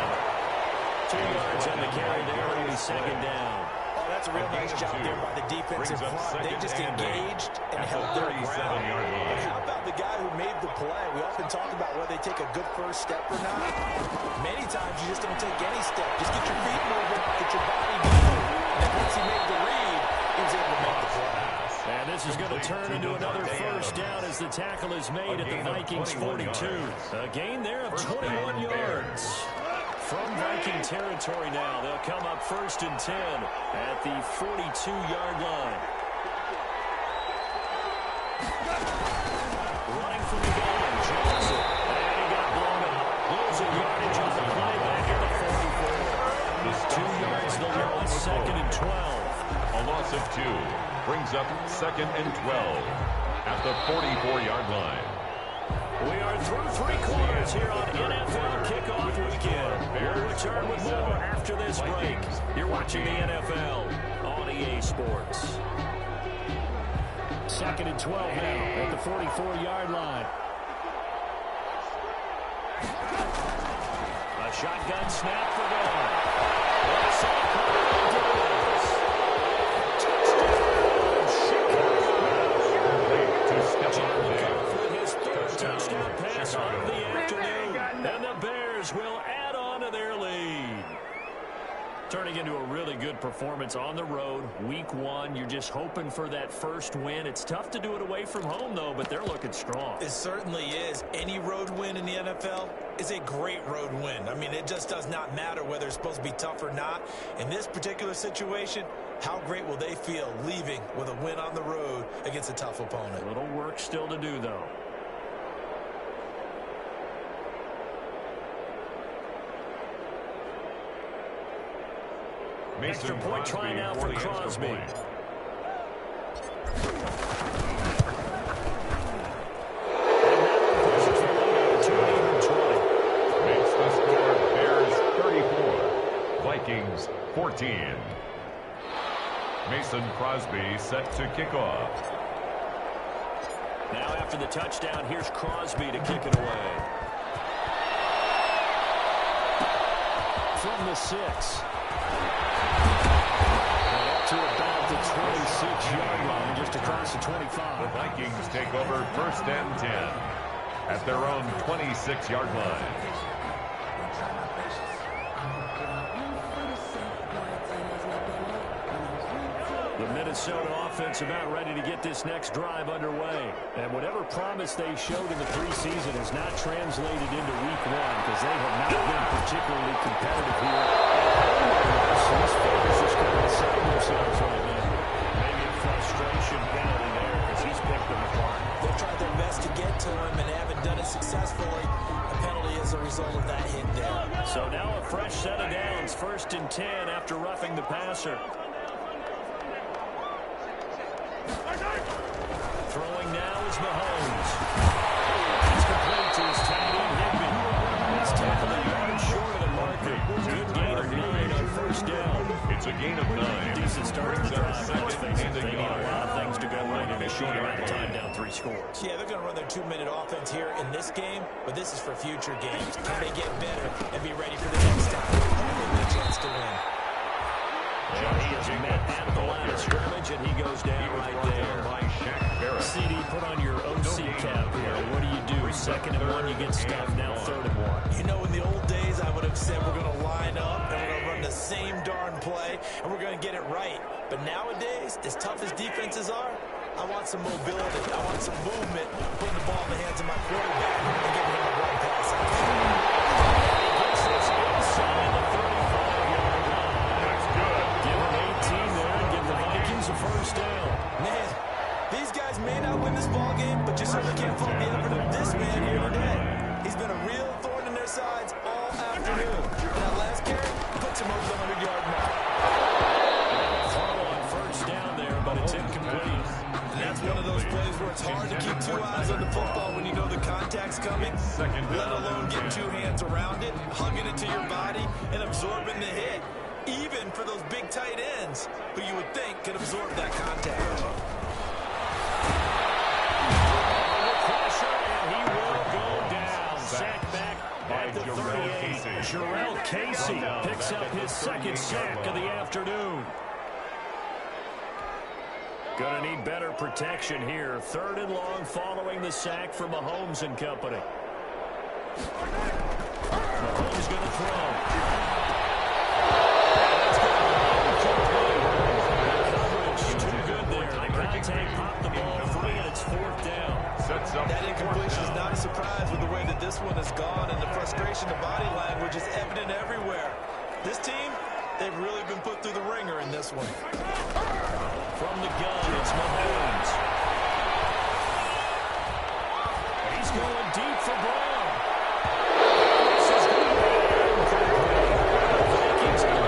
Speaker 1: 2 yards on the carry there, it'll be 2nd down.
Speaker 2: Oh, that's a real nice job there by the defensive front. They just engaged and held their ground. But how about the guy who made the play? We often talk about whether they take a good first step or not. Many times you just don't take any step. Just get your feet moving, get your body moving. And once he made the read, he was able to make the play.
Speaker 1: And this is going to turn into another 1st down as the tackle is made at the Vikings 42. A gain there of 21 yards. From Viking territory now, they'll come up 1st and 10 at the 42-yard line. Running from the gun, Johnson. And he got blown up. Losing yardage on the play back at the 44. 2 yards the loss, 2nd and 12.
Speaker 3: A loss of 2 brings up 2nd and 12 at the 44-yard line.
Speaker 1: We are through 3 quarters here on NFL Kickoff Weekend. We'll return with more after this break. You're watching the NFL on EA Sports. 2nd and 12 now at the 44-yard line. A shotgun snap for them. Touchdown pass of the afternoon, and the Bears will add on to their lead. Turning into a really good performance on the road. Week 1, you're just hoping for that first win. It's tough to do it away from home, though, but they're looking strong.
Speaker 2: It certainly is. Any road win in the NFL is a great road win. I mean, it just does not matter whether it's supposed to be tough or not. In this particular situation, how great will they feel leaving with a win on the road against a tough opponent?
Speaker 1: A little work still to do, though. Extra point try now for Crosby.
Speaker 3: Makes the score Bears 34, Vikings 14. Mason Crosby set to kick off.
Speaker 1: Now after the touchdown, here's Crosby to kick it away. From the 6. To about the 26-yard line, just across the 25.
Speaker 3: The Vikings take over 1st and 10 at their own 26-yard line.
Speaker 1: The Minnesota offense about ready to get this next drive underway. And whatever promise they showed in the preseason has not translated into week 1 because they have not been particularly competitive here. So this focus is kind of setting themselves right now. Maybe a frustration penalty there because he's picked them apart.
Speaker 2: They've tried their best to get to him and haven't done it successfully. A penalty as a result of that hit there.
Speaker 1: So now a fresh set of downs. 1st and 10 after roughing the passer. Throwing now is Mahomes. He's complete to his tight end, Higby. He's tackled a yard short of the marker. Good gain of 9 on 1st down.
Speaker 3: It's a gain of 9.
Speaker 1: Decent start to the drive. Let's face it, they need a lot of things to go right in a short amount of time down 3 scores.
Speaker 2: Yeah, they're going to run their 2-minute offense here in this game, but this is for future games. Can they get better and be ready for the next time? Hopefully a chance to win.
Speaker 1: Well, he is met at the line of scrimmage, and he goes down right there. CD, put on your OC cap here. What do you do? 2nd and 1, you get stuffed. Now 3rd and 1.
Speaker 2: You know, in the old days, I would have said we're going to line up and we're going to run the same darn play and we're going to get it right. But nowadays, as tough as defenses are, I want some mobility. I want some movement, putting the ball in the hands of my quarterback and giving him a run pass.
Speaker 1: Gets this inside the 35-yard line.
Speaker 3: That's good.
Speaker 1: Give him 18 there and give the Vikings a 1st down.
Speaker 2: Man, these guys may not win this ball game, but you certainly can't fault the effort of this man here today. He's been a real thorn in their sides all afternoon. And that last carry puts him over the 100-yard mark.
Speaker 1: Throw on 1st down there, but it's incomplete.
Speaker 2: And that's one of those plays where it's hard to keep 2 eyes on the football when you know the contact's coming, let alone get 2 hands around it, hugging it to your body, and absorbing the hit, even for those big tight ends who you would think could absorb that contact.
Speaker 1: Sack back at the 38. Jarrell Casey picks up his 2nd sack of the afternoon. Gonna need better protection here. 3rd and long following the sack from Mahomes and company. Mahomes gonna throw. Coverage too good there. The contact popped the ball free and it's 4th down.
Speaker 2: That incompletion is not a surprise with the way that this one has gone, and the frustration, the body language is evident everywhere. This team, they've really been put through the ringer in this one.
Speaker 1: From the gun, it's Mahomes. He's going deep for Brown. This is going to be the Vikings are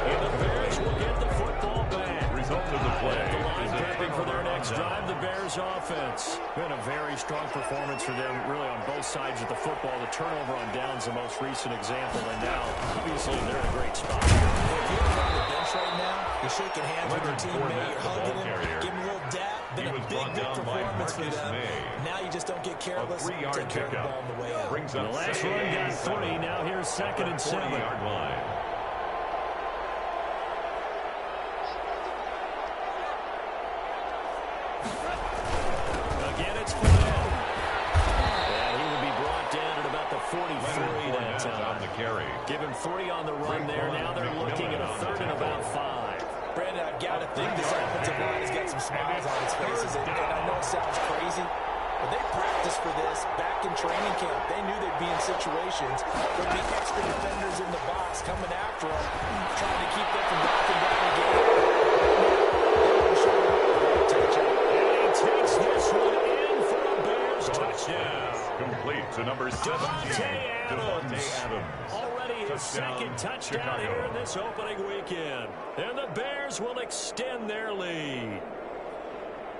Speaker 1: and the Bears will get the football back.
Speaker 3: Result of the play.
Speaker 1: The line prepping for their next drive, the Bears offense. Been a very strong performance for them, really on both sides of the football. The turnover on downs, the most recent example, and now, obviously, they're in a great spot.
Speaker 2: If you're on the bench right now, you're shaking hands with your teammate, you're hugging him, giving him a little dap. Been a big performance for them. Now you just don't get careless. Take care of the ball on the way out.
Speaker 1: The last run got 3. Now here's 2nd and 7. Again, it's Fournette. And he will be brought down at about the 43 that time.
Speaker 3: On the carry.
Speaker 1: Give him 3 on the run there. Now they're looking at a third and about 5.
Speaker 2: Brandon, I've got to think this offensive line has got some smiles on its faces. And I know it sounds crazy, but they practiced for this back in training camp. They knew they'd be in situations. There'd be extra defenders in the box coming after them, trying to keep them from knocking down the game.
Speaker 1: And he takes this one in for a Bears touchdown.
Speaker 3: Complete to number 17, Devontae Adams.
Speaker 1: Already his second touchdown here in this opening weekend. And the Bears will extend their lead.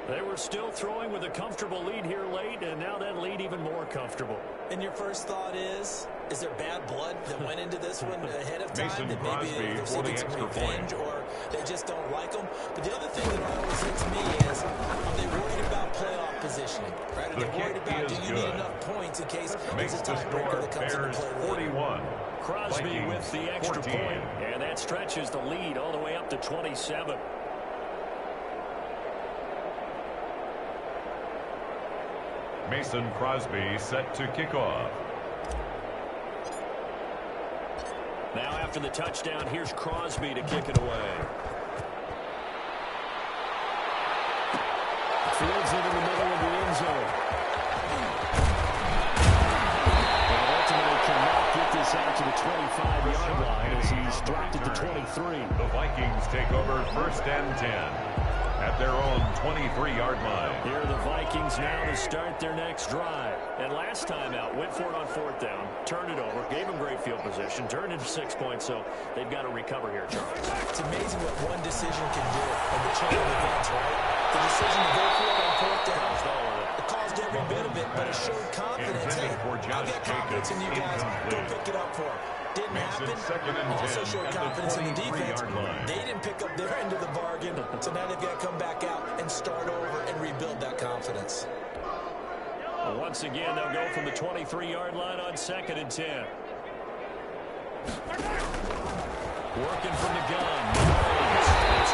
Speaker 1: They were still throwing with a comfortable lead here late, and now that lead even more comfortable.
Speaker 2: And your first thought is there bad blood that went into this one ahead of time?
Speaker 3: Mason
Speaker 2: that
Speaker 3: Crosby
Speaker 2: maybe they're
Speaker 3: for the
Speaker 2: seeking some
Speaker 3: extra
Speaker 2: revenge,
Speaker 3: point.
Speaker 2: or they just don't like them? But the other thing that always hits me is, are they worried about playoff positioning? Right? Are they worried about, do you need enough points in case there's a tiebreaker that comes into play?
Speaker 3: 41.
Speaker 1: Crosby
Speaker 3: Vikings,
Speaker 1: with the extra
Speaker 3: 14.
Speaker 1: point, and that stretches the lead all the way up to 27.
Speaker 3: Mason Crosby set to kick off.
Speaker 1: Now after the touchdown, here's Crosby to kick it away. Fields it in the middle of the end zone. And ultimately cannot get this out to the 25-yard line as he's dropped it to 23.
Speaker 3: The Vikings take over first and 10 at their own 23-yard line.
Speaker 1: Here are the Vikings now to start their next drive. And last time out, went for it on fourth down, turned it over, gave them great field position, turned into 6 points, so they've got to recover here, Charles.
Speaker 2: It's amazing what one decision can do in the chain of events, right? The decision to go for it on fourth down, it caused every bit of it, but it showed confidence. Hey, I've got confidence in you guys. Go pick it up for them. Didn't happen. Also showed confidence in the defense. They didn't pick up their end of the bargain, so now they've got to come back out and start over and rebuild that confidence.
Speaker 1: Well, once again, they'll go from the 23-yard line on 2nd and 10. Working from the gun. It's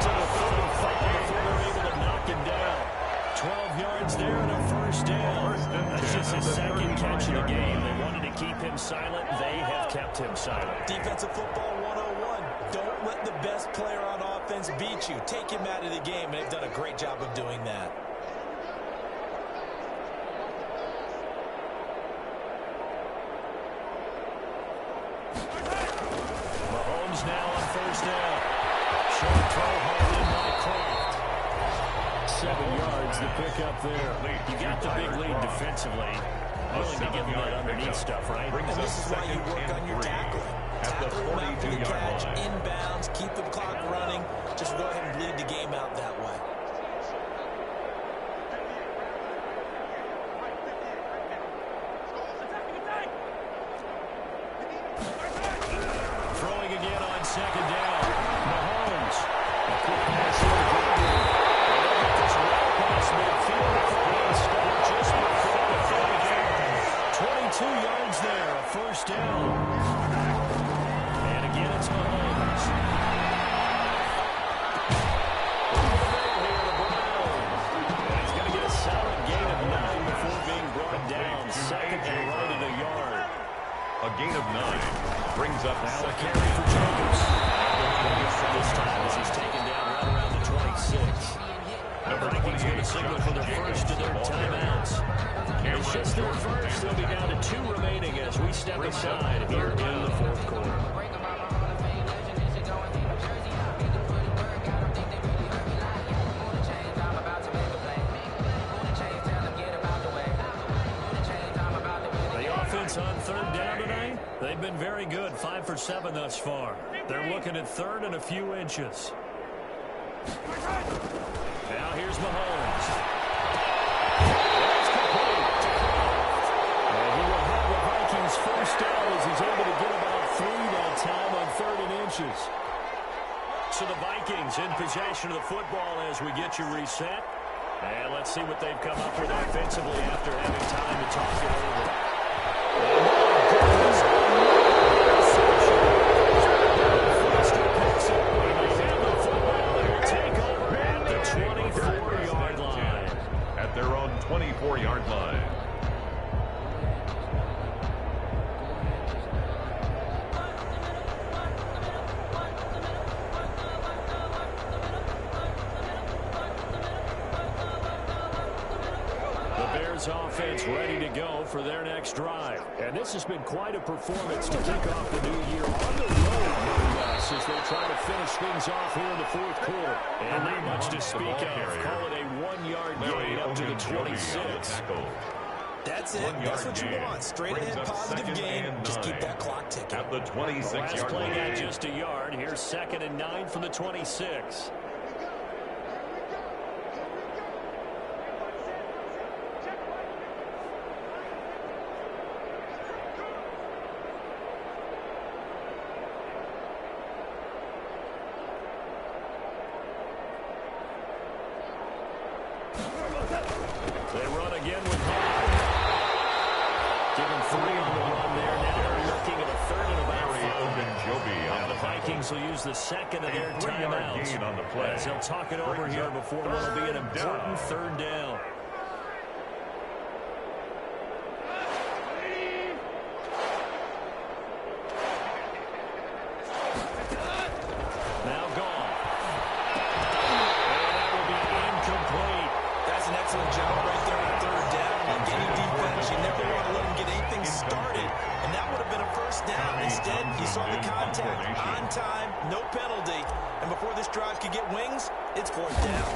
Speaker 1: to the 35 before they're able to knock him down. 12 yards there and a first down. That's just his second catch of the game. They wanted to keep him silent. They have kept him silent.
Speaker 2: Defensive football 101. Don't let the best player on offense beat you. Take him out of the game, and they've done a great job of doing that.
Speaker 1: Mahomes now on first down. Short throw hauled in by Kraft. 7 yards to pick up there. You got the big lead defensively. Willing to give them that underneath stuff, right?
Speaker 2: And this is why you work on your tackling. Tackle them after the catch, inbounds, keep the clock running. Just go ahead and bleed the game out that way.
Speaker 1: Throwing again on 2nd down. Mahomes. A quick pass to the ground. Just right past midfield. Just before the 30. 22 yards there. A first down. And again, it's Mahomes. And he's going to get a solid gain of 9 before being brought down. 2nd and right at a yard.
Speaker 3: A gain of 9 brings up
Speaker 1: now a
Speaker 3: second
Speaker 1: carry for Jacobs. This time as he's taken down right around the 26. The Vikings going to signal for their first of their timeouts. It's just their first. They'll be down to 2 remaining as we step aside here in the fourth quarter. The offense on 3rd down tonight, they've been very good. 5 for 7 thus far. They're looking at 3rd and a few inches. Now here's Mahomes. That's complete. And he will have the Vikings first down as he's able to get about 3 that time on 3rd and inches. So the Vikings in possession of the football as we get you reset. And let's see what they've come up with offensively after having time to talk it over.
Speaker 3: at their own 24-yard line.
Speaker 1: this offense ready to go for their next drive. And this has been quite a performance to kick off the new year on the road, no less, as they try to finish things off here in the fourth quarter. And not much to speak of. Call it a 1-yard gain up to the 26.
Speaker 2: That's it. That's what you want. Straight ahead positive game. Just keep that clock ticking.
Speaker 3: At the 26-yard
Speaker 1: last play got just a yard. Here's 2nd and 9 from the 26. They run again with Bob. Give him 3 on the run there. Now they're looking at a 3rd and about 5. Now the Vikings will use the 2nd of their timeouts on the play. As they'll talk it over here before what will be an important 3rd down. Now gone. And that will be incomplete.
Speaker 2: That's an excellent job right there on 3rd down. Like any defense, you never want to let them get anything started. And that would have been a 1st down. Instead, you saw the contact on time, no penalty. And before this drive could get wings, it's 4th down.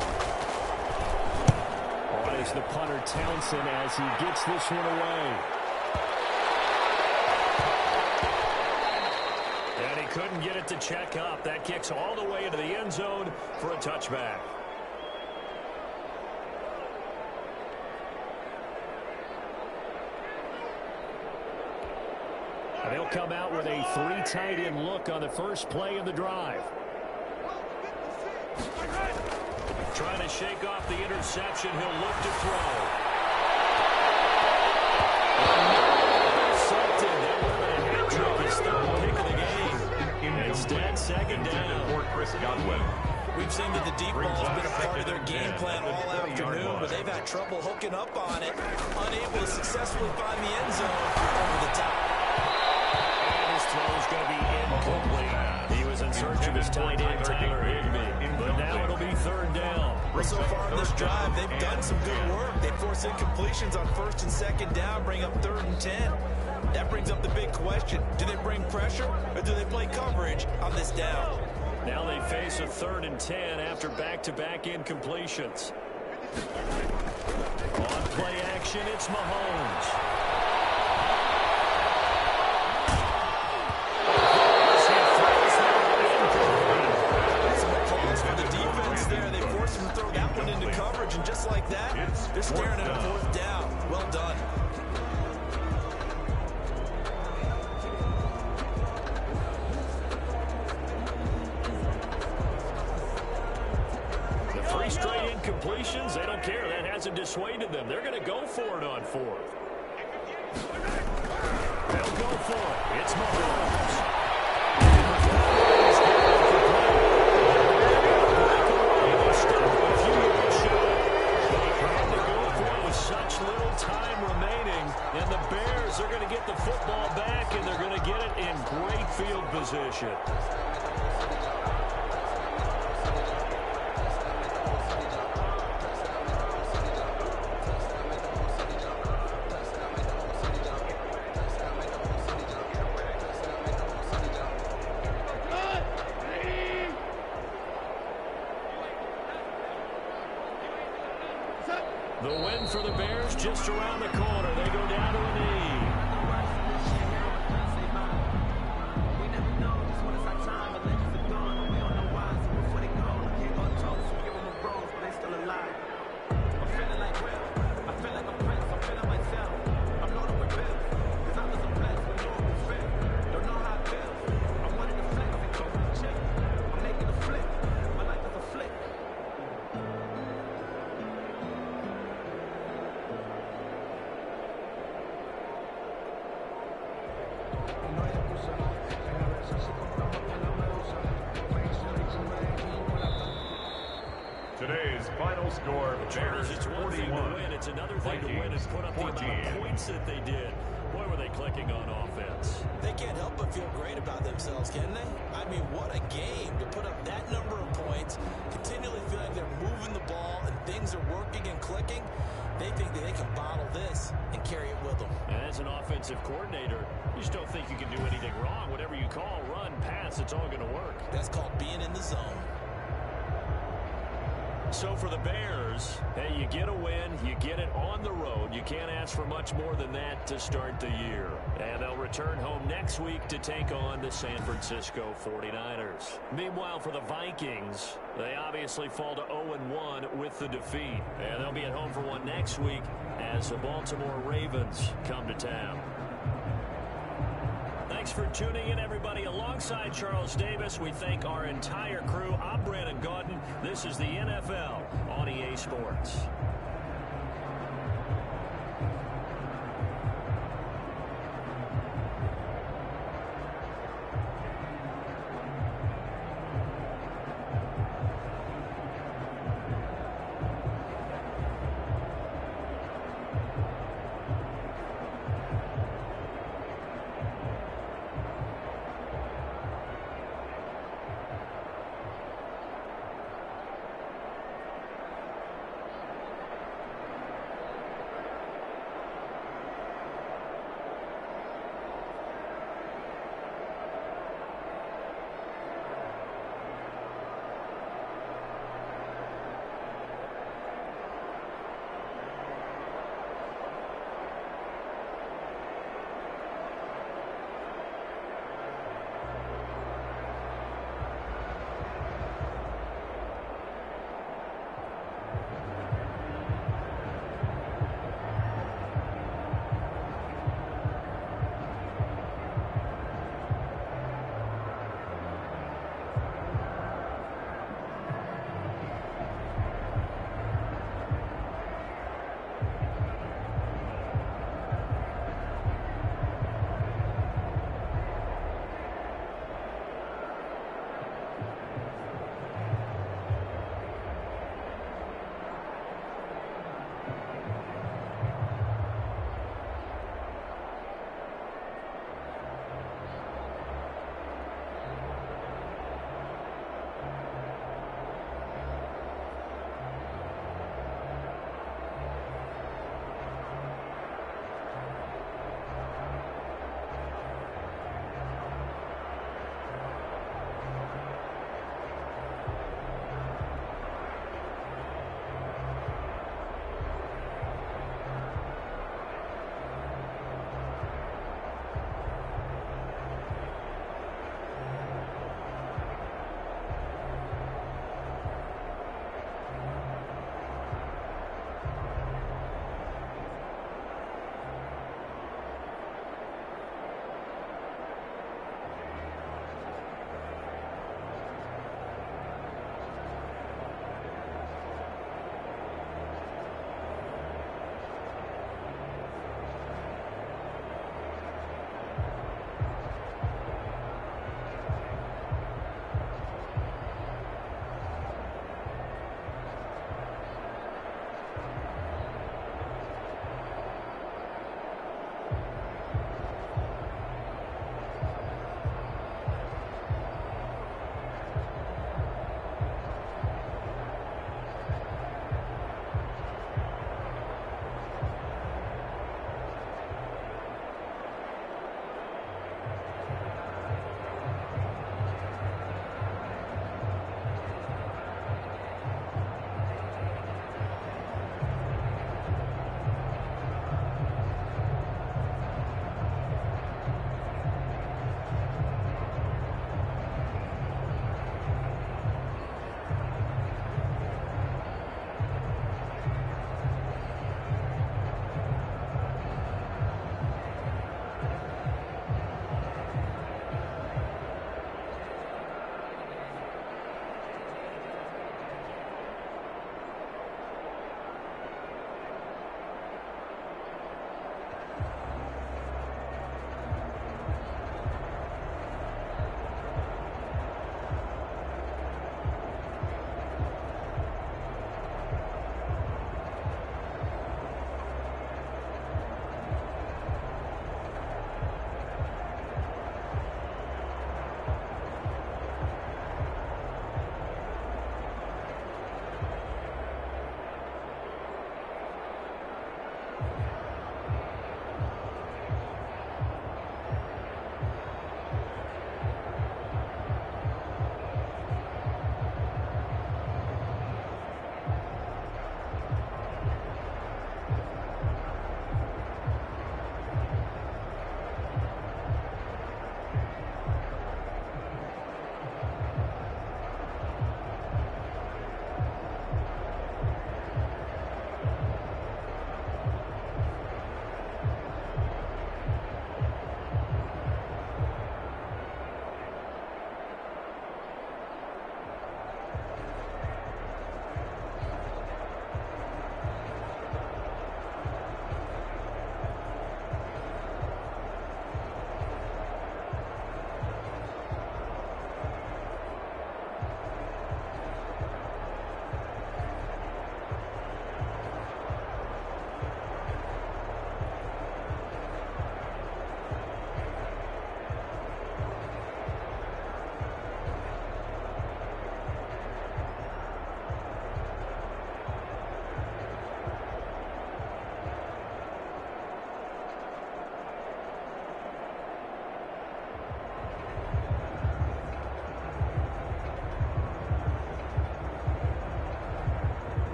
Speaker 1: On is the punter Townsend as he gets this one away. And he couldn't get it to check up. That kicks all the way into the end zone for a touchback. They'll come out with a 3 tight end look on the first play of the drive. Trying to shake off the interception. He'll look to throw. Intercepted. That would have been a hat trick. His 3rd pick of the game. Instead, 2nd down.
Speaker 3: Chris Godwin.
Speaker 2: We've seen that the deep ball has been a part of their game plan all afternoon, but they've had trouble hooking up on it, unable to successfully find the end zone over the top.
Speaker 1: Throw is going to be incomplete. He was in search of his tight end, Tyler Higbee. But now it'll be 3rd down.
Speaker 2: Well, so far in this drive, they've done some good work. They force incompletions on 1st and 2nd down, bring up 3rd and 10. That brings up the big question. Do they bring pressure or do they play coverage on this down?
Speaker 1: Now they face a 3rd and 10 after back-to-back incompletions. On play action, it's Mahomes.
Speaker 2: Into coverage, and just like that, they're staring at a 4th down. Well done.
Speaker 1: The 3 straight incompletions, they don't care. That hasn't dissuaded them. They're going to go for it on 4th. They'll go for it. It's Mahomes. Such little time remaining, and the Bears are going to get the football back, and they're going to get it in great field position. The win for the Bears just around the corner. They go down to a knee.
Speaker 3: Today's final score, Bears
Speaker 1: It's one thing to
Speaker 3: 41.
Speaker 1: win. It's another thing to win and put up the amount of points that they did. Boy, were they clicking on offense.
Speaker 2: They can't help but feel great about themselves, can they? I mean, what a game to put up that number of points, continually feeling they're moving the ball and things are working and clicking. They think that they can bottle this and carry it with them.
Speaker 1: And as an offensive coordinator, you just don't think you can do anything wrong. Whatever you call, run, pass, it's all going to work.
Speaker 2: That's called being in the zone.
Speaker 1: So for the Bears, hey, you get a win, you get it on the road. You can't ask for much more than that to start the year. And they'll return home next week to take on the San Francisco 49ers. Meanwhile, for the Vikings, they obviously fall to 0-1 with the defeat. And they'll be at home for one next week as the Baltimore Ravens come to town. Thanks for tuning in, everybody. Alongside Charles Davis, we thank our entire crew. I'm Brandon Gaudin. This is the NFL on EA Sports.